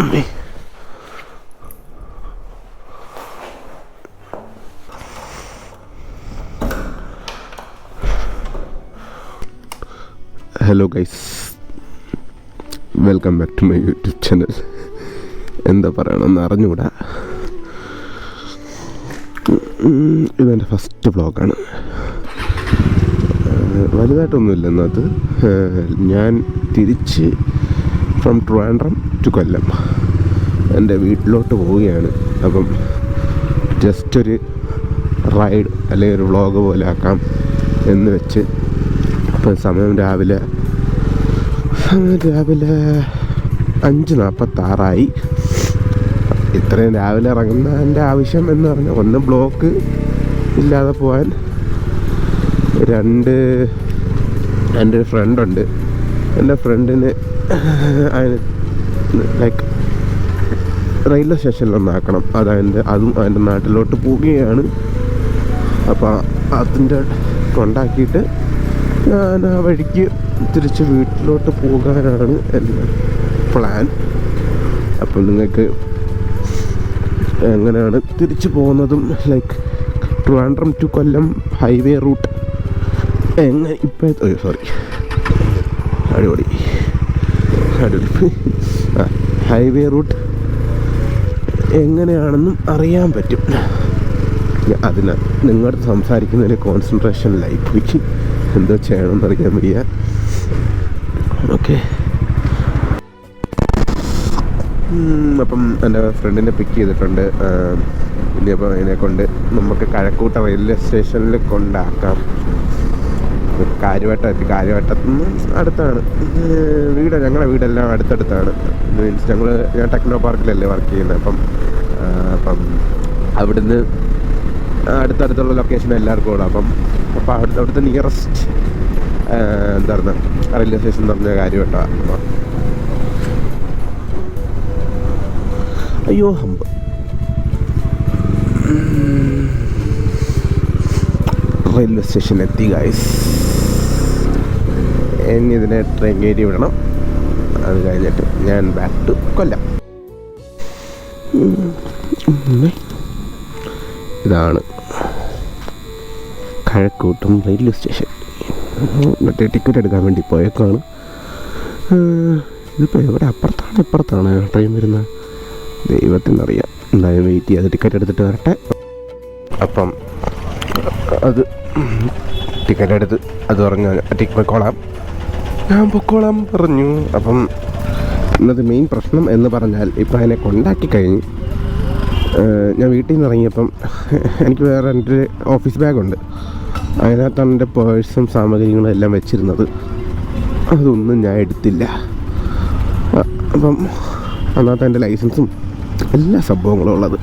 Hello guys, welcome back to my YouTube channel. എന്താ പറയണമെന്ന് അറിഞ്ഞുകൂടാ. ഇതെൻ്റെ ഫസ്റ്റ് വ്ളോഗാണ്. വലുതായിട്ടൊന്നുമില്ല എന്നകത്ത്. ഞാൻ തിരിച്ച് ഫ്രം ട്രിവാൻഡ്രം ടു കൊല്ലം എൻ്റെ വീട്ടിലോട്ട് പോവുകയാണ്. അപ്പം ജസ്റ്റ് ഒരു റൈഡ് അല്ലെങ്കിൽ ഒരു വ്ളോഗ് പോലെ ആക്കാം എന്ന് വെച്ച്. അപ്പം സമയം രാവിലെ 5:46. ഇത്രയും രാവിലെ ഇറങ്ങുന്നതിൻ്റെ ആവശ്യം എന്ന് പറഞ്ഞാൽ, ഒന്ന് ബ്ലോക്ക് ഇല്ലാതെ പോകാൻ, എൻ്റെ ഒരു ഫ്രണ്ടുണ്ട്. എൻ്റെ ഫ്രണ്ടിന് ലൈക്ക് റെയിൽവേ സ്റ്റേഷനിലൊന്നാക്കണം. അതും അതിൻ്റെ നാട്ടിലോട്ട് പോവുകയാണ്. അപ്പോൾ അതിൻ്റെ കൊണ്ടാക്കിയിട്ട് ഞാൻ ആ വഴിക്ക് തിരിച്ച് വീട്ടിലോട്ട് പോകാനാണ് എൻ്റെ പ്ലാൻ. അപ്പം നിങ്ങൾക്ക് എങ്ങനെയാണ് തിരിച്ചു പോകുന്നതും, like Trivandrum to Kollam highway route എങ്ങനെ അടിപൊളി ഹൈവേ റൂട്ട് എങ്ങനെയാണെന്നും അറിയാൻ പറ്റും. അതിന് നിങ്ങളുടെ സംസാരിക്കുന്നതിൽ കോൺസെൻട്രേഷനിലായി പോയി എന്തോ ചെയ്യണമെന്ന് അറിയാൻ വയ്യ. ഓക്കെ, അപ്പം എൻ്റെ ഫ്രണ്ടിനെ പിക്ക് ചെയ്തിട്ടുണ്ട്. ഇനിയപ്പോൾ അതിനെ കൊണ്ട് നമുക്ക് കഴക്കൂട്ട റെയിൽവേ സ്റ്റേഷനിൽ കൊണ്ടാക്കാം. കാര്യവട്ടത്തു നിന്ന് അടുത്താണ് വീട്. ഞങ്ങളുടെ വീടെല്ലാം അടുത്തടുത്താണ്. മീൻസ് ഞാൻ ടെക്നോ പാർക്കിലല്ലേ വർക്ക് ചെയ്യുന്നത്. അപ്പം അവിടുന്ന് അടുത്തടുത്തുള്ള ലൊക്കേഷൻ എല്ലാവർക്കും ഉള്ളു. അപ്പം അവിടുത്തെ നിയറസ്റ്റ് എന്തായിരുന്നു റെയിൽവേ സ്റ്റേഷൻ എന്ന് പറഞ്ഞ കാര്യവട്ടമാണ്. അയ്യോ ഹമ്പ്. റെയിൽവേ സ്റ്റേഷൻ എത്തി ഗൈസ്. ഇനി ഇതിനെ ട്രെയിൻ കയറ്റി വിടണം. അത് കഴിഞ്ഞിട്ട് ഞാൻ ബാക്ക് ടു കൊല്ലം. ഇതാണ് കഴക്കൂട്ടം റെയിൽവേ സ്റ്റേഷൻ. മറ്റേ ടിക്കറ്റ് എടുക്കാൻ വേണ്ടി പോയേക്കാണ്. ഇതിപ്പോൾ എവിടെ ഇപ്പുറത്താണ് ട്രെയിൻ വരുന്നത്, ദൈവത്തിനറിയാം. എന്തായാലും വെയിറ്റ് ചെയ്യാതെ ടിക്കറ്റ് എടുത്തിട്ട് വരട്ടെ. അപ്പം അത് ടിക്കറ്റ് എടുത്ത് അത് പറഞ്ഞു ഞാൻ പൊക്കോളാം പറഞ്ഞു. അപ്പം ഇന്നത്തെ മെയിൻ പ്രശ്നം എന്ന് പറഞ്ഞാൽ, ഇപ്പം അതിനെ കൊണ്ടാക്കി കഴിഞ്ഞ് ഞാൻ വീട്ടിൽ നിന്ന് ഇറങ്ങിയപ്പം എനിക്ക് വേറെ എൻ്റെ ഓഫീസ് ബാഗുണ്ട്. അതിനകത്താണ് എൻ്റെ പേഴ്സും സാമഗ്രികളും എല്ലാം വെച്ചിരുന്നത്. അതൊന്നും ഞാൻ എടുത്തില്ല. അപ്പം അതിനകത്ത് എൻ്റെ ലൈസൻസും എല്ലാ സംഭവങ്ങളും ഉള്ളത്.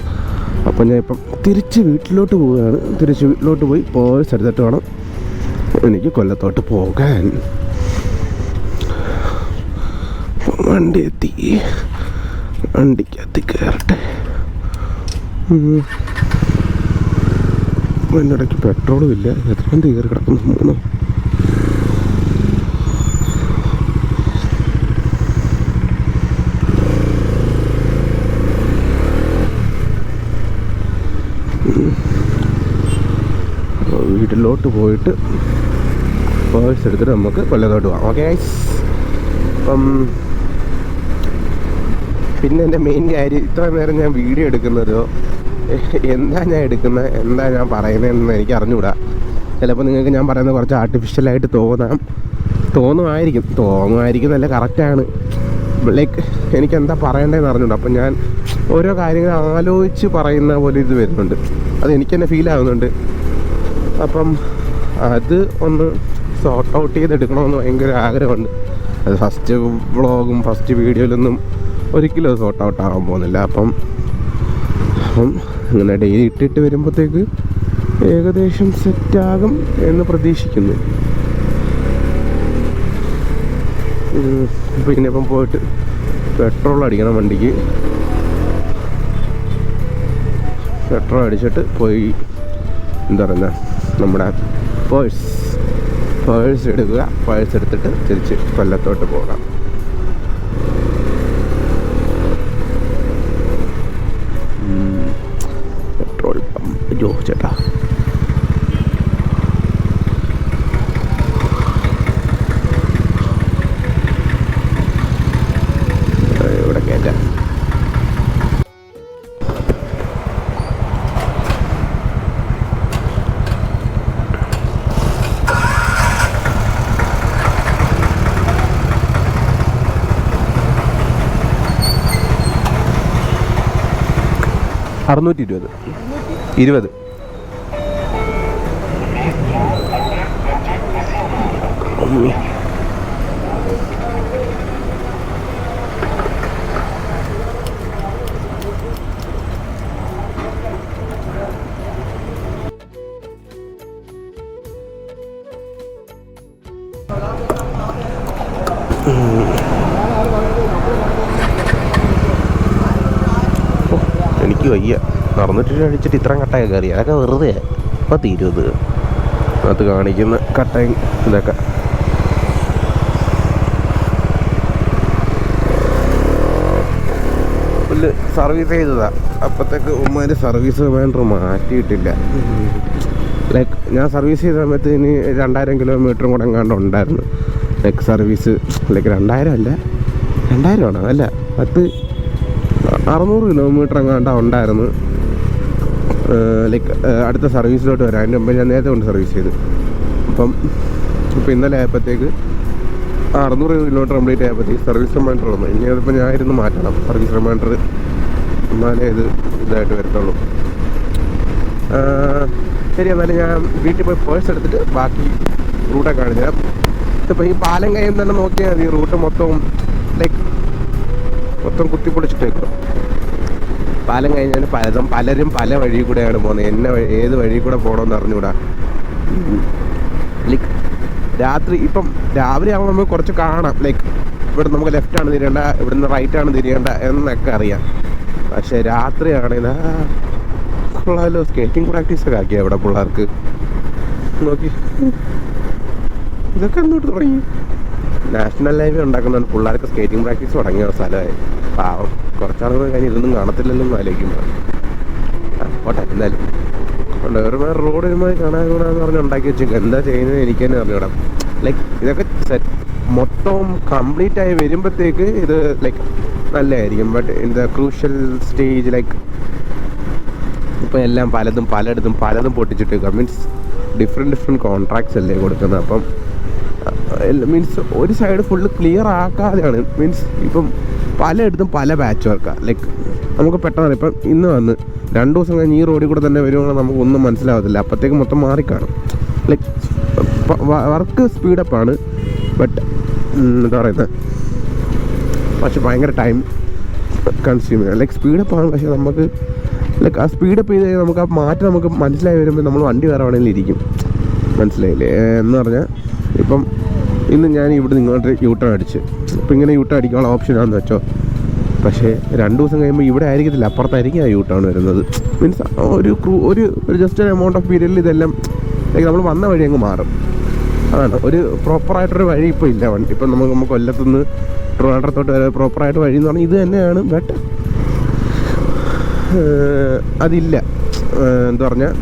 അപ്പം ഞാൻ ഇപ്പം തിരിച്ച് വീട്ടിലോട്ട് പോവുകയാണ്. തിരിച്ച് വീട്ടിലോട്ട് പോയി പേഴ്സ് എടുത്തിട്ട് വേണം എനിക്ക് കൊല്ലത്തോട്ട് പോകാൻ. വണ്ടിക്കകത്ത് കയറട്ടെ. അതിൻ്റെ ഇടയ്ക്ക് പെട്രോളും ഇല്ല. എത്ര കയറി കിടക്കുന്നു? 3. വീട്ടിലോട്ട് പോയിട്ട് പേഴ്സ് എടുത്തിട്ട് നമുക്ക് കൊല്ലത്തോട്ട് പോകാം. Okay guys. അപ്പം പിന്നെ എൻ്റെ മെയിൻ കാര്യം, ഇത്ര നേരം ഞാൻ വീഡിയോ എടുക്കുന്നതോ എന്താ ഞാൻ പറയുന്നതെന്ന് എനിക്ക് അറിഞ്ഞുകൂടാ. ചിലപ്പോൾ നിങ്ങൾക്ക് ഞാൻ പറയുന്നത് കുറച്ച് ആർട്ടിഫിഷ്യലായിട്ട് തോന്നുമായിരിക്കും നല്ല കറക്റ്റാണ്. ലൈക്ക് എനിക്കെന്താ പറയേണ്ടതെന്ന് അറിഞ്ഞുകൂടാ. അപ്പം ഞാൻ ഓരോ കാര്യങ്ങൾ ആലോചിച്ച് പറയുന്ന പോലെ ഇത് വരുന്നുണ്ട്. അത് എനിക്ക് തന്നെ ഫീൽ ആകുന്നുണ്ട്. അപ്പം അത് ഒന്ന് സോർട്ട് ഔട്ട് ചെയ്തെടുക്കണമെന്ന് ഭയങ്കര ആഗ്രഹമുണ്ട്. അത് ഫസ്റ്റ് വ്ളോഗും ഫസ്റ്റ് വീഡിയോയിലൊന്നും ഒരിക്കലും അത് സോർട്ട് ഔട്ട് ആകാൻ പോകുന്നില്ല. അപ്പം അങ്ങനെ ഡെയിലി ഇട്ടിട്ട് വരുമ്പോഴത്തേക്ക് ഏകദേശം സെറ്റാകും എന്ന് പ്രതീക്ഷിക്കുന്നു. പിന്നെ ഇപ്പം പോയിട്ട് പെട്രോൾ അടിക്കണം വണ്ടിക്ക്. പെട്രോൾ അടിച്ചിട്ട് പോയി എന്താ പറയുക, നമ്മുടെ പേഴ്സ് എടുക്കുക. പേഴ്സ് എടുത്തിട്ട് തിരിച്ച് കൊല്ലത്തോട്ട് പോകാം. 620 20. എനിക്ക് വയ്യ, നടന്നിട്ട് അടിച്ചിട്ട് ഇത്രയും കട്ടയൊക്കെ കയറി, അതൊക്കെ വെറുതെ. അപ്പോൾ തീരുത് അത് കാണിക്കുന്ന കട്ടയും ഇതൊക്കെ. പുല്ല് സർവീസ് ചെയ്തതാ, അപ്പോഴത്തേക്ക് ഉമ്മാൻ്റെ സർവീസ് റിമൈൻഡർ മാറ്റിയിട്ടില്ല. ലൈക്ക് ഞാൻ സർവീസ് ചെയ്ത സമയത്ത് ഇനി 2000 കിലോമീറ്ററും കൂടെ എങ്ങാണ്ട് ഉണ്ടായിരുന്നു. ലൈക്ക് സർവീസ് ലൈക്ക് 2000 അല്ല, 2000 ആണോ അല്ല 600 കിലോമീറ്റർ എങ്ങാണ്ട് ഉണ്ടായിരുന്നു. ലൈക്ക് അടുത്ത സർവീസിലോട്ട് വരാം. അതിൻ്റെ മുമ്പ് ഞാൻ നേരത്തെ കൊണ്ട് സർവീസ് ചെയ്ത്. അപ്പം ഇന്നലെ ആയപ്പോഴത്തേക്ക് 600 കിലോമീറ്റർ കംപ്ലീറ്റ് ആയപ്പോഴത്തേക്ക് സർവീസ് റിമൈൻഡർ വന്നു. ഇനി അതിപ്പോൾ ഞാൻ ഇരുന്ന് മാറ്റണം സർവീസ് റിമൈൻഡർ, എന്നാലേ ഇതായിട്ട് വരത്തുള്ളൂ. ശരി, എന്നാലും ഞാൻ വീട്ടിൽ പോയി പേഴ്സ് എടുത്തിട്ട് ബാക്കി റൂട്ടൊക്കെ കാണിച്ചു തരാം. ഇപ്പോൾ ഈ പാലം കഴിയുമ്പോൾ തന്നെ നോക്കിയാൽ മതി, റൂട്ട് മൊത്തം കുത്തിപ്പൊളിച്ചിട്ടേക്കും. പാലം കഴിഞ്ഞാൽ പലരും പല വഴി കൂടെയാണ് പോകുന്നത്. ഏത് വഴി കൂടെ പോകണമെന്ന് അറിഞ്ഞുകൂടാ. ലൈക്ക് ഇപ്പം രാവിലെ ആകുമ്പോൾ നമുക്ക് കുറച്ച് കാണാം. ലൈക്ക് ഇവിടെ നമുക്ക് ലെഫ്റ്റാണ് തിരിയേണ്ട, ഇവിടുന്ന് റൈറ്റാണ് തിരിയേണ്ട എന്നൊക്കെ അറിയാം. പക്ഷേ രാത്രിയാണെങ്കിൽ കൊള്ളാമല്ലോ, സ്കേറ്റിംഗ് പ്രാക്ടീസൊക്കെ ആക്കിയാൽ ഇവിടെ പിള്ളേർക്ക്. നോക്കി ഇതൊക്കെ എന്നോട്ട് തുടങ്ങി. നാഷണൽ ഹൈവേ ഉണ്ടാക്കുന്നതാണ് പിള്ളേർക്ക് സ്കേറ്റിംഗ് പ്രാക്ടീസ് തുടങ്ങിയ സ്ഥലമായി. പാവം കുറച്ചാളുകൾ കഴിഞ്ഞ് ഇതൊന്നും കാണത്തില്ലല്ലോ എന്ന് ആലോചിക്കുമ്പോൾ. പോട്ടെ, എന്തായാലും വേറെ റോഡ് ഒരുമാതിരി കാണാൻ പറഞ്ഞ് ഉണ്ടാക്കി വെച്ചു. എന്താ ചെയ്യുന്നത് എനിക്ക് തന്നെ അറിഞ്ഞൂടാം. ലൈക്ക് ഇതൊക്കെ മൊത്തം കംപ്ലീറ്റ് ആയി വരുമ്പോഴത്തേക്ക് ഇത് ലൈക്ക് നല്ലതായിരിക്കും. But in the crucial stage like ഇപ്പോൾ എല്ലാം പലയിടത്തും പലതും പൊട്ടിച്ചിട്ടേക്കുക. മീൻസ് ഡിഫറെൻറ്റ് കോൺട്രാക്ട്സ് അല്ലേ കൊടുക്കുന്നത്. അപ്പം മീൻസ് ഒരു സൈഡ് ഫുള്ള് ക്ലിയർ ആക്കാതെയാണ്. മീൻസ് ഇപ്പം പലയിടത്തും പല പാച്ച് വർക്കാണ്. ലൈക്ക് നമുക്ക് പെട്ടെന്ന് ഇപ്പം ഇന്ന് വന്ന് 2 ദിവസം കഴിഞ്ഞ് ഈ റോഡിൽ കൂടെ തന്നെ വരുവാണെങ്കിൽ നമുക്കൊന്നും മനസ്സിലാവത്തില്ല. അപ്പോഴത്തേക്ക് മൊത്തം മാറിക്കാണും. ലൈക്ക് വർക്ക് സ്പീഡപ്പാണ്, ബട്ട് എന്താ പറയുന്നത്, പക്ഷെ ഭയങ്കര ടൈം കൺസ്യൂമിങ്. ലൈക്ക് സ്പീഡപ്പാണ്, പക്ഷെ നമുക്ക് ലൈക്ക് ആ സ്പീഡപ്പ് ചെയ്ത് നമുക്ക് ആ മാറ്റം നമുക്ക് മനസ്സിലായി വരുമ്പോൾ നമ്മൾ വണ്ടി വേറെ വേണമെങ്കിലും ഇരിക്കും. മനസ്സിലായില്ലേ എന്ന് പറഞ്ഞാൽ, ഇപ്പം ഇന്ന് ഞാൻ ഇവിടെ ഇങ്ങോട്ട് യൂട്ടേൺ അടിച്ച്, ഇപ്പം ഇങ്ങനെ യൂട്ടേൺ അടിക്കാനുള്ള ഓപ്ഷനാണെന്ന് വെച്ചോ. പക്ഷേ 2 ദിവസം കഴിയുമ്പോൾ ഇവിടെ ആയിരിക്കത്തില്ല, അപ്പുറത്തായിരിക്കും ആ യൂട്ടേൺ വരുന്നത്. മീൻസ് ഒരു ജസ്റ്റ് ഒരു എമൗണ്ട് ഓഫ് പീരിയഡിൽ ഇതെല്ലാം നമ്മൾ വന്ന വഴി അങ്ങ് മാറും. അതാണ് ഒരു പ്രോപ്പറായിട്ടൊരു വഴി ഇപ്പോൾ ഇല്ല. ഇപ്പം നമുക്ക് കൊല്ലത്തുനിന്ന് ട്രിവാൻഡ്രത്തോട്ട് വരെ പ്രോപ്പറായിട്ട് വഴി എന്ന് പറഞ്ഞാൽ ഇത് തന്നെയാണ്. ബട്ട് അതില്ല. എന്താ പറഞ്ഞാൽ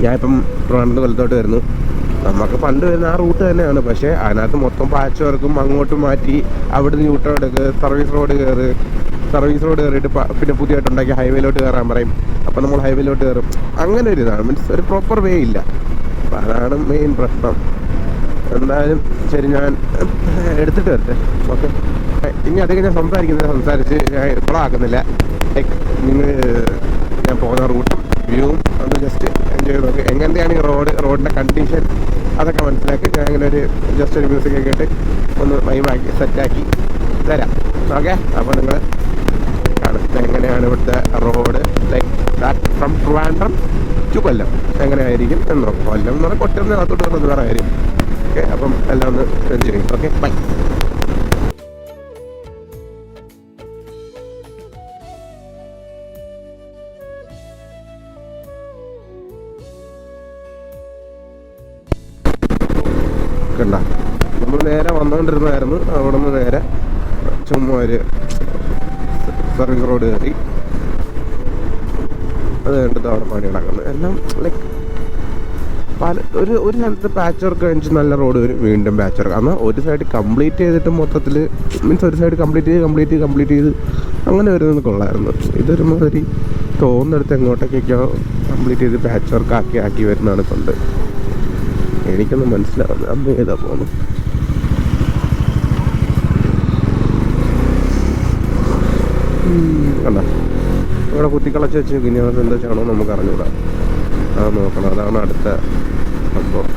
ഞാനിപ്പം ട്രിവാൻഡ്രത്ത് കൊല്ലത്തോട്ട് വരുന്നു, നമുക്ക് പണ്ട് വരുന്ന ആ റൂട്ട് തന്നെയാണ്. പക്ഷേ അതിനകത്ത് മൊത്തം പാച്ച് വർക്കും അങ്ങോട്ട് മാറ്റി അവിടുന്ന് യൂട്ടേൺ എടുക്കുക, സർവീസ് റോഡ് കയറിയിട്ട് പിന്നെ പുതിയതായിട്ടുണ്ടാക്കി ഹൈവേയിലോട്ട് കയറാൻ പറയും. അപ്പം നമ്മൾ ഹൈവേയിലോട്ട് കയറും. അങ്ങനെ ഒരു ഇതാണ്. മീൻസ് ഒരു പ്രോപ്പർ വേ ഇല്ല. അപ്പം അതാണ് മെയിൻ പ്രശ്നം. എന്തായാലും ശരി, ഞാൻ എടുത്തിട്ട് വരട്ടെ. ഓക്കെ, ഇനി അധികം ഞാൻ സംസാരിച്ച് ഞാൻ കൊളാക്കുന്നില്ല. ലൈക്ക് ഞാൻ പോകുന്ന റൂട്ടും വ്യൂവും ഒന്ന് ജസ്റ്റ് എൻജോയ് ചെയ്ത് നോക്കി. എങ്ങനെയാണ് ഈ റോഡിൻ്റെ കണ്ടീഷൻ അതൊക്കെ മനസ്സിലാക്കി ഞാൻ ഇങ്ങനെ ജസ്റ്റ് ഒരു മ്യൂസിക് ഒക്കെ ഇട്ട് ഒന്ന് വൈബാക്കി സെറ്റാക്കി തരാം. ഓക്കെ, അപ്പോൾ നിങ്ങൾ കാണുന്നത് എങ്ങനെയാണ് ഇവിടുത്തെ road, like that from Trivandrum to Kollam എങ്ങനെയായിരിക്കും എന്ന് നോക്കാം. കൊല്ലം എന്ന് പറഞ്ഞാൽ കൊല്ലം അകത്തോട്ട് വന്നത് വേറെ കാര്യം. ഓക്കെ, അപ്പം എല്ലാം ഒന്ന് എൻജോയ് ചെയ്യും. Okay, bye. കണ്ട, നമ്മൾ നേരെ വന്നുകൊണ്ടിരുന്നതായിരുന്നു. അവിടെ നിന്ന് നേരെ ചുമ്മാ ഒരു സർവീസ് റോഡ് കയറി. അത് കണ്ടിട്ട് അവിടെ പണി നടക്കുന്നത് എല്ലാം ലൈക്ക് ഒരു സ്ഥലത്ത് പാച്ച് വർക്ക് കഴിഞ്ഞ് നല്ല റോഡ് വരും, വീണ്ടും പാച്ച് വർക്ക്. എന്നാൽ ഒരു സൈഡ് കംപ്ലീറ്റ് ചെയ്തിട്ട് മൊത്തത്തിൽ മീൻസ് ഒരു സൈഡ് കംപ്ലീറ്റ് ചെയ്ത് അങ്ങനെ വരുന്നത് കൊള്ളായിരുന്നു. ഇതൊരു മാതിരി തോന്നെടുത്ത് എങ്ങോട്ടേക്കൊക്കെയോ കംപ്ലീറ്റ് ചെയ്ത് പാച്ച് വർക്ക് ആക്കി വരുന്നതാണ് കൊണ്ട് എനിക്കൊന്നും മനസ്സിലാവുന്നത്. അമ്മ ഏതാ പോകുന്നു. കണ്ട ഇവിടെ കുത്തിക്കളച്ച് വെച്ച് പിന്നെ അത് എന്താ ചെയ്യണോ നമുക്ക് അറിഞ്ഞൂടാ. അത് നോക്കണം, അതാണ് അടുത്ത സംഭവം.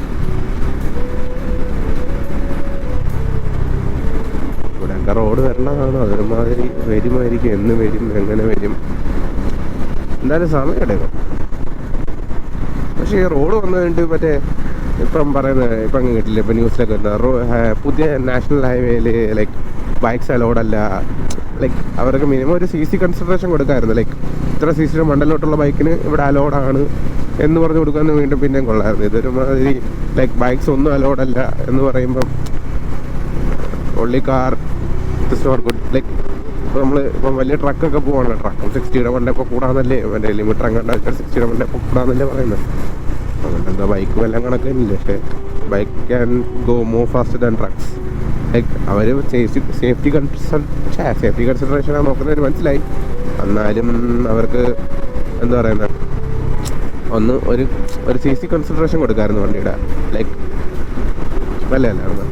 ഇവിടെയൊക്കെ റോഡ് വരണതാണ്, അതൊരുമാതിരി വരുമായിരിക്കും. എന്ന് വരും, എങ്ങനെ വരും, എന്തായാലും സമയം എടുക്കും. പക്ഷേ ഈ റോഡ് വന്നു കഴിഞ്ഞിട്ട് മറ്റേ ഇപ്പം പറയുന്നത് ഇപ്പം അങ്ങ് കിട്ടില്ല, ഇപ്പം ന്യൂസിലൊക്കെ വരുന്നത് പുതിയ നാഷണൽ ഹൈവേയിൽ ലൈക്ക് ബൈക്സ് അലോഡല്ല. ലൈക്ക് അവർക്ക് മിനിമം ഒരു CC കൺസിഡറേഷൻ കൊടുക്കാമായിരുന്നു. ലൈക്ക് ഇത്ര CCയുടെ മണ്ടലോട്ടുള്ള ബൈക്കിന് ഇവിടെ അലോഡാണ് എന്ന് പറഞ്ഞു കൊടുക്കാമെന്ന് വീണ്ടും പിന്നെയും കൊള്ളായിരുന്നു. ഇതൊരുമാതിരി ലൈക്ക് ബൈക്സ് ഒന്നും അലോഡല്ല എന്ന് പറയുമ്പം only car it's not good. Like ഇപ്പോൾ നമ്മൾ ഇപ്പം വലിയ ട്രക്കൊക്കെ പോവാണ്, ട്രക്കും 60യുടെ മണ്ടേ ഇപ്പോൾ കൂടാന്നല്ലേ മറ്റേ ലിമിറ്റർ അങ്ങോട്ട് 60യുടെ മണ്ടേ ഇപ്പോൾ കൂടാന്നല്ലേ പറയുന്നത്. അതുകൊണ്ട് എന്താ ബൈക്കും എല്ലാം കണക്ക് തന്നെയില്ല. പക്ഷേ bike can go more fast than trucks. Like our safety കൺസിഡറേഷനാണ് നോക്കുന്നതിന് മനസ്സിലായി. എന്നാലും അവർക്ക് എന്താ പറയുന്നത്, ഒന്ന് ഒരു CC കൺസിഡറേഷൻ കൊടുക്കാമായിരുന്നു വണ്ടിയുടെ. ലൈക്ക് നല്ലതല്ലായിരുന്നു.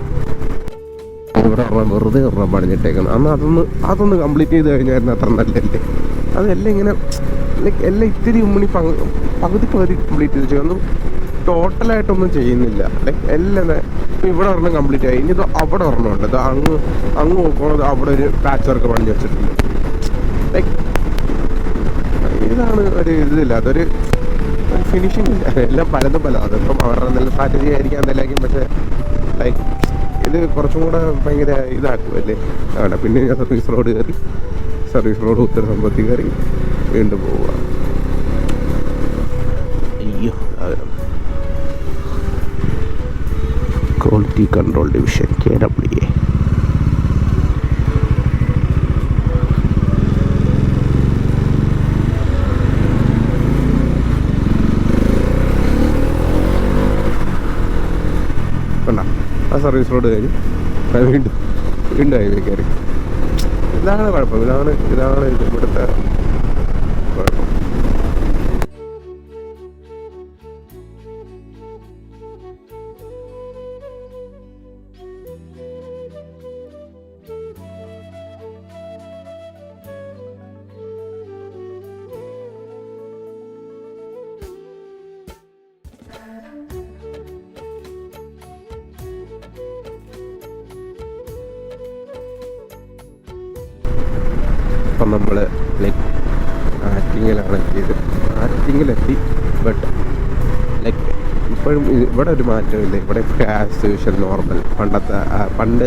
ഇവിടെ വെറുതെ പണിഞ്ഞിട്ടേക്കണം. അന്ന് അതൊന്ന് കംപ്ലീറ്റ് ചെയ്ത് കഴിഞ്ഞായിരുന്നു അത്ര നല്ലല്ലേ. അതെല്ലാം ഇങ്ങനെ ലൈക്ക് എല്ലാം ഇത്തിരി ഉമ്മണി പകുതി കംപ്ലീറ്റ് ചെയ്ത് ഒന്നും ടോട്ടലായിട്ടൊന്നും ചെയ്യുന്നില്ല. ലൈക്ക് എല്ലാം ഇപ്പം ഇവിടെ ഒരെണ്ണം കംപ്ലീറ്റ് ആയി, ഇനി ഇത് അവിടെ ഒരെണ്ണം ഉണ്ട്. ഇത് അങ്ങ് നോക്കണത് അവിടെ ഒരു പാച്ച് വർക്ക് പണിഞ്ഞ് വെച്ചിട്ടുണ്ട്. ലൈക്ക് ഇതാണ് ഒരു ഇതില്ല, അതൊരു ഫിനിഷിങ് ഇല്ല. എല്ലാം പലതും അതിപ്പം അവരുടെ നല്ല സ്ട്രാറ്റജി ആയിരിക്കാം എന്തെങ്കിലും. പക്ഷേ ലൈക്ക് ഇത് കുറച്ചും കൂടെ ഭയങ്കര ഇതാക്കുമല്ലേ. ആണ് പിന്നെ ഞാൻ സർവീസ് റോഡ് ഉത്തര സമ്പത്തി കയറി വീണ്ടും പോവുക. അയ്യോ, ക്വാളിറ്റി കൺട്രോൾ ഡിവിഷൻ KWA. ആ സർവീസ് റോഡ് കഴിഞ്ഞ് വീണ്ടും ഹൈവേ കയറി. ഇതാണ് കുഴപ്പം, ഇതാണ് ഇവിടുത്തെ കുഴപ്പം. ഇപ്പം നമ്മൾ ലൈക്ക് ആറ്റിങ്ങിലെത്തി. ബട്ട് ലൈക്ക് ഇപ്പോഴും ഇവിടെ ഒരു മാറ്റമില്ല. ഇവിടെ ആസ് യൂഷ്വൽ നോർമൽ പണ്ട്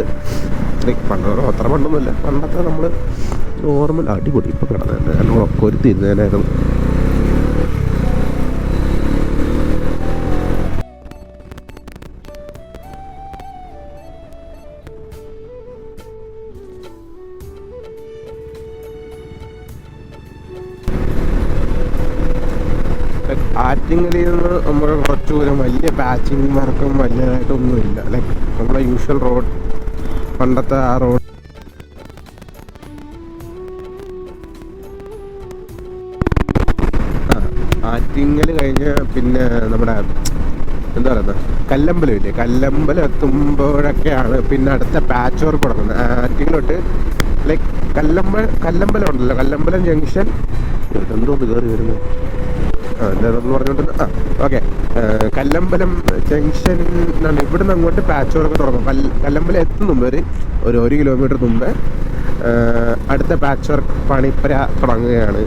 ലൈക്ക് അത്ര പണ്ടൊന്നുമില്ല. പണ്ടത്തെ നമ്മൾ നോർമൽ അടിപൊളി ഇപ്പം കിടന്നത് നമ്മളൊക്കെ ഒരുത്തിരുന്നതിനായിരുന്നു. ആറ്റിങ്ങലിൽ നിന്ന് നമ്മൾ കുറച്ച് ദൂരം വലിയ പാച്ചിങ് വർക്കും വലിയതായിട്ടൊന്നുമില്ല. ലൈക്ക് നമ്മുടെ യൂഷ്വൽ റോഡ്, പണ്ടത്തെ ആ റോഡ്. ആറ്റിങ്ങൽ കഴിഞ്ഞ് പിന്നെ നമ്മുടെ എന്താ പറയുന്നത് കല്ലമ്പലമില്ലേ, കല്ലമ്പലം എത്തുമ്പോഴൊക്കെയാണ് പിന്നെ അടുത്ത പാച്ച് വർക്ക് തുടങ്ങുന്നത്. ആറ്റിങ്ങലോട്ട് ലൈക്ക് കല്ലമ്പലം ഉണ്ടല്ലോ, കല്ലമ്പലം ജംഗ്ഷൻ എന്തോന്ന് കയറി വരുന്നത് എന്താണെന്ന് പറഞ്ഞുകൊണ്ട് ഓക്കെ. കല്ലമ്പലം ജംഗ്ഷൻ ഇവിടുന്ന് അങ്ങോട്ട് പാച്ച് വർക്ക് തുടങ്ങും. കല്ലമ്പലം എത്തും മുമ്പ് ഒരു 1 കിലോമീറ്റർ മുമ്പ് അടുത്ത പാച്ച് വർക്ക് പണിപ്പര തുടങ്ങുകയാണ്.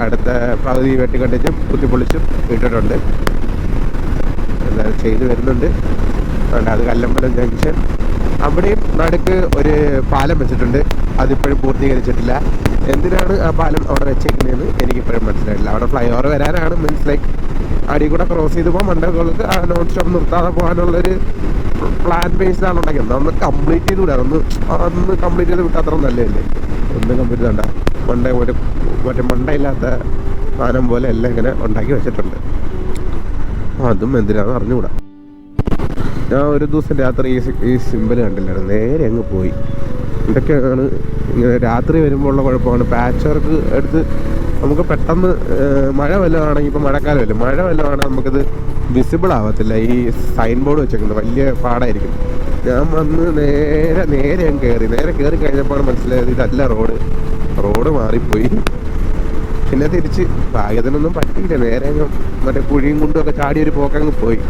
അടുത്ത പകുതി വെട്ടിക്കണ്ടിച്ചും കുത്തിപ്പൊളിച്ചും ഇട്ടിട്ടുണ്ട്, എന്തായാലും ചെയ്ത് വരുന്നുണ്ട്. അത് കല്ലമ്പലം ജംഗ്ഷൻ. അവിടെയും നടുക്ക് ഒരു പാലം വെച്ചിട്ടുണ്ട്, അതിപ്പോഴും പൂർത്തീകരിച്ചിട്ടില്ല. എന്തിനാണ് ആ പാലം അവിടെ വെച്ചേക്കുന്നതെന്ന് എനിക്കിപ്പോഴും മനസ്സിലായിട്ടില്ല. അവിടെ ഫ്ലൈ ഓവർ വരാനാണ്, മീൻസ് ലൈക്ക് അടി കൂടെ ക്രോസ് ചെയ്ത് പോകാൻ മണ്ടകൾക്ക് ആ നോൺ സ്റ്റോപ്പ് നിർത്താതെ പോകാനുള്ളൊരു പ്ലാൻ ബേസ്ഡാണ് ഉണ്ടാക്കിയത്. അതൊന്ന് കംപ്ലീറ്റ് ചെയ്ത് വിടാം, അതൊന്ന് കംപ്ലീറ്റ് ചെയ്ത് വിട്ടാൽ അത്ര നല്ലതല്ലേ. ഒന്നും കംപ്ലീറ്റ് ചെയ്യണ്ട. മറ്റേ മണ്ടയില്ലാത്ത സാധനം പോലെ എല്ലാം ഇങ്ങനെ ഉണ്ടാക്കി വെച്ചിട്ടുണ്ട്. അതും എന്തിനാണെന്ന് അറിഞ്ഞുകൂടാ. ഞാൻ ഒരു ദിവസം രാത്രി ഈ സിമ്പിൾ കണ്ടില്ലായിരുന്നു, നേരെ അങ്ങ് പോയി. ഇതൊക്കെയാണ് ഇങ്ങനെ രാത്രി വരുമ്പോൾ ഉള്ള കുഴപ്പമാണ്. പാച്ച് വർക്ക് എടുത്ത് നമുക്ക് പെട്ടെന്ന് മഴ വല്ലതാണെങ്കിൽ, ഇപ്പോൾ മഴക്കാലമല്ലേ, മഴ വല്ലതാണ് നമുക്കിത് വിസിബിൾ ആവത്തില്ല. ഈ സൈൻ ബോർഡ് വെച്ചേക്കുന്നത് വലിയ പാടായിരിക്കും. ഞാൻ വന്ന് നേരെ അങ്ങ് കയറി കഴിഞ്ഞപ്പോഴാണ് മനസ്സിലായത് ഇതല്ല റോഡ് മാറിപ്പോയി. പിന്നെ തിരിച്ച് ഭാഗ്യത്തിനൊന്നും പറ്റിയില്ല, നേരെ അങ്ങ് മറ്റേ കുഴിയും കൊണ്ടുമൊക്കെ ചാടി ഒരു പോക്കങ്ങ് പോയി.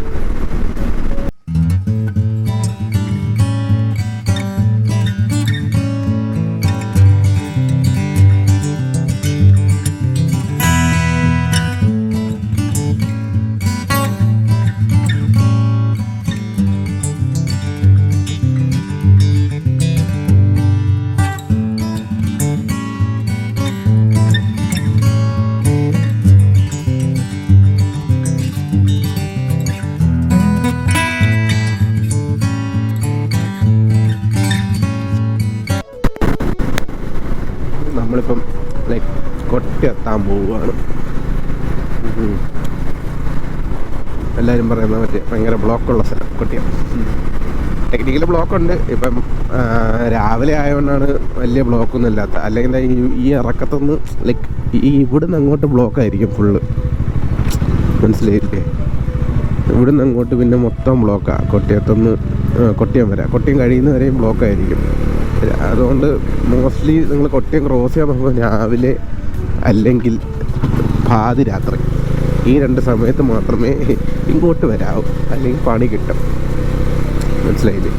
നമ്മളിപ്പം ലൈക്ക് കൊട്ടി എത്താൻ പോവുകയാണ്. എല്ലാവരും പറയുന്ന മറ്റേ ഭയങ്കര ബ്ലോക്കുള്ള സ്ഥലം കൊട്ടിയം. ടെക്നിക്കലി ബ്ലോക്കുണ്ട്. ഇപ്പം രാവിലെ ആയതുകൊണ്ടാണ് വലിയ ബ്ലോക്കൊന്നും ഇല്ലാത്ത. അല്ലെങ്കിൽ ഈ ഇറക്കത്തുനിന്ന് ലൈക്ക് ഇവിടുന്ന് അങ്ങോട്ട് ബ്ലോക്കായിരിക്കും ഫുള്ള്, മനസ്സിലായില്ലേ? ഇവിടുന്ന് അങ്ങോട്ട് പിന്നെ മൊത്തം ബ്ലോക്കാണ്. കൊട്ടിയം വരെ, കൊട്ടിയം കഴിയുന്നവരെയും ബ്ലോക്കായിരിക്കും. അതുകൊണ്ട് മോസ്റ്റ്ലി നിങ്ങൾ കൊട്ടിയം ക്രോസ് ചെയ്യാൻ നോക്കുമ്പോൾ രാവിലെ അല്ലെങ്കിൽ പാതിരാത്രി, ഈ 2 സമയത്ത് മാത്രമേ ഇങ്ങോട്ട് വരാവൂ, അല്ലെങ്കിൽ പണി കിട്ടും, മനസ്സിലായില്ലേ?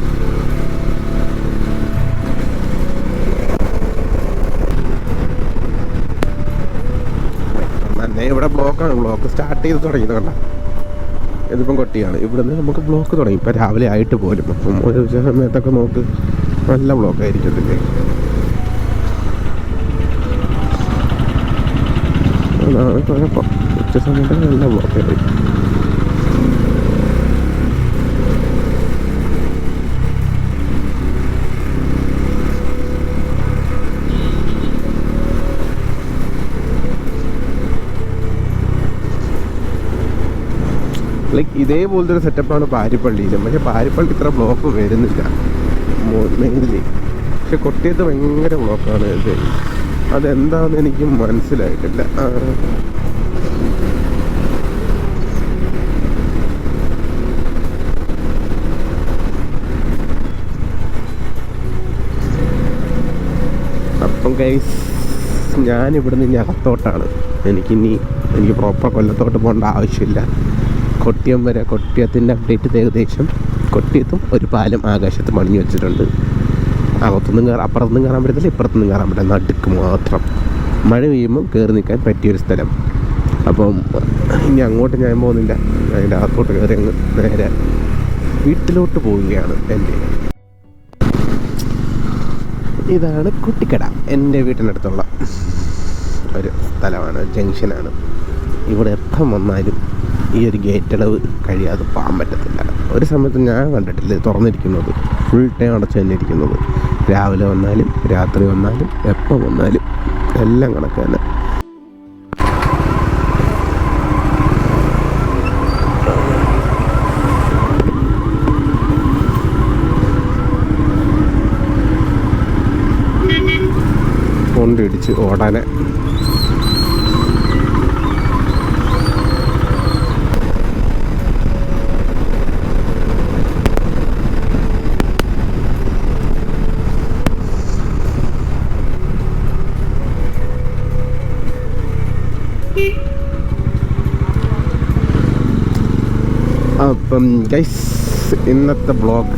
തന്നെ ഇവിടെ ബ്ലോക്കാണ്. ബ്ലോക്ക് സ്റ്റാർട്ട് ചെയ്ത് തുടങ്ങിയത് കണ്ട. ഇതിപ്പം കൊട്ടിയാണ്. ഇവിടുന്ന് നമുക്ക് ബ്ലോക്ക് തുടങ്ങി ഇപ്പം രാവിലെ ആയിട്ട് പോലും. അപ്പം ഒരു ഉച്ച സമയത്തൊക്കെ നോക്ക് നല്ല ബ്ലോക്കായിരിക്കത്തില്ലേ? അതാണ് കുഴപ്പം. ഉച്ച സമയത്തൊക്കെ നല്ല ബ്ലോക്കായിരിക്കും. ലൈക്ക് ഇതേപോലത്തെ ഒരു സെറ്റപ്പാണ് പാരിപ്പള്ളിയിലും. പക്ഷെ പാരിപ്പള്ളി ഇത്ര ബ്ലോക്ക് വരുന്നില്ല മെയിൻലി. പക്ഷെ കൊട്ടിയത്ത് ഭയങ്കര ബ്ലോക്കാണ്. ഇത് അതെന്താണെന്ന് എനിക്ക് മനസ്സിലായിട്ടില്ല. അപ്പം ഗൈസ്, ഞാനിവിടുന്ന് ഇനി അകത്തോട്ടാണ്. എനിക്ക് പ്രോപ്പർ കൊല്ലത്തോട്ട് പോകേണ്ട ആവശ്യമില്ല. കൊട്ടിയം വരെ, കൊട്ടിയത്തിൻ്റെ അപ്ഡേറ്റ് ഏകദേശം. കൊട്ടിയത്തും ഒരു പാലം ആകാശത്ത് പണിഞ്ഞു വെച്ചിട്ടുണ്ട്. അകത്തൊന്നും അപ്പുറത്തൊന്നും കയറാൻ പറ്റത്തില്ല, ഇപ്പുറത്തൊന്നും കയറാൻ പറ്റില്ല, നടുക്ക് മാത്രം. മഴ പെയ്യുമ്പം കയറി നിൽക്കാൻ പറ്റിയൊരു സ്ഥലം. അപ്പം ഇനി അങ്ങോട്ട് ഞാൻ പോകുന്നില്ല, അതിൻ്റെ അകത്തോട്ട് കയറി അങ്ങ് നേരെ വീട്ടിലോട്ട് പോവുകയാണ്. ഇതാണ് കുട്ടിക്കട. എൻ്റെ വീട്ടിനടുത്തുള്ള ഒരു സ്ഥലമാണ്, ജംഗ്ഷനാണ്. ഇവിടെ എപ്പം വന്നാലും ഈ ഒരു ഗേറ്റ് അടവ് കഴിയാതെ പോകാൻ പറ്റത്തില്ല. ഒരു സമയത്ത് ഞാൻ കണ്ടിട്ടില്ല തുറന്നിരിക്കുന്നത്, ഫുൾ ടൈം അടച്ചു തന്നെ ഇരിക്കുന്നത്. രാവിലെ വന്നാലും രാത്രി വന്നാലും എപ്പം വന്നാലും എല്ലാം കണക്ക് തന്നെ. കൊണ്ടിടിച്ച് ഓടാനെ അപ്പം ഗൈസ്, ഇന്നത്തെ വ്ളോഗ്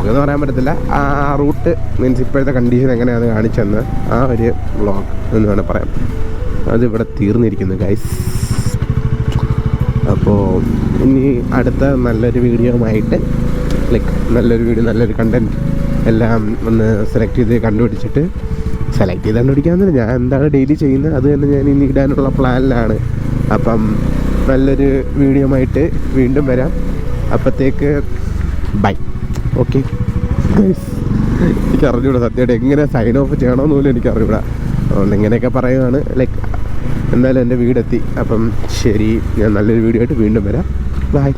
എന്ന് പറയാൻ പറ്റത്തില്ല, ആ റൂട്ട് മീൻസ് ഇപ്പോഴത്തെ കണ്ടീഷൻ എങ്ങനെയാണെന്ന് കാണിച്ചെന്ന് ആ ഒരു വ്ളോഗ് എന്ന് വേണേൽ പറയാം. അതിവിടെ തീർന്നിരിക്കുന്നു ഗൈസ്. അപ്പോൾ ഇനി അടുത്ത നല്ലൊരു വീഡിയോയുമായിട്ട് ലൈക്ക് നല്ലൊരു കണ്ടൻറ്റ് എല്ലാം ഒന്ന് സെലക്ട് ചെയ്ത് കണ്ടുപിടിക്കാമെന്നില്ല, ഞാൻ എന്താണ് ഡെയിലി ചെയ്യുന്നത് അത് തന്നെ ഞാൻ ഇനി ഇടാനുള്ള പ്ലാനിലാണ്. അപ്പം നല്ലൊരു വീഡിയോയുമായിട്ട് വീണ്ടും വരാം. അപ്പോഴത്തേക്ക് ബൈ. ഓക്കെ ഗൈസ്, എനിക്ക് അറിഞ്ഞൂടാ സത്യമായിട്ട് എങ്ങനെ സൈൻ ഓഫ് ചെയ്യണമെന്ന് പോലും എനിക്ക് അറിഞ്ഞൂടാ. അതുകൊണ്ട് ഇങ്ങനെയൊക്കെ പറയുകയാണ്. ലൈക്ക് എന്തായാലും എൻ്റെ വീടെത്തി. അപ്പം ശരി, ഞാൻ നല്ലൊരു വീഡിയോ ആയിട്ട് വീണ്ടും വരാം. ബൈ.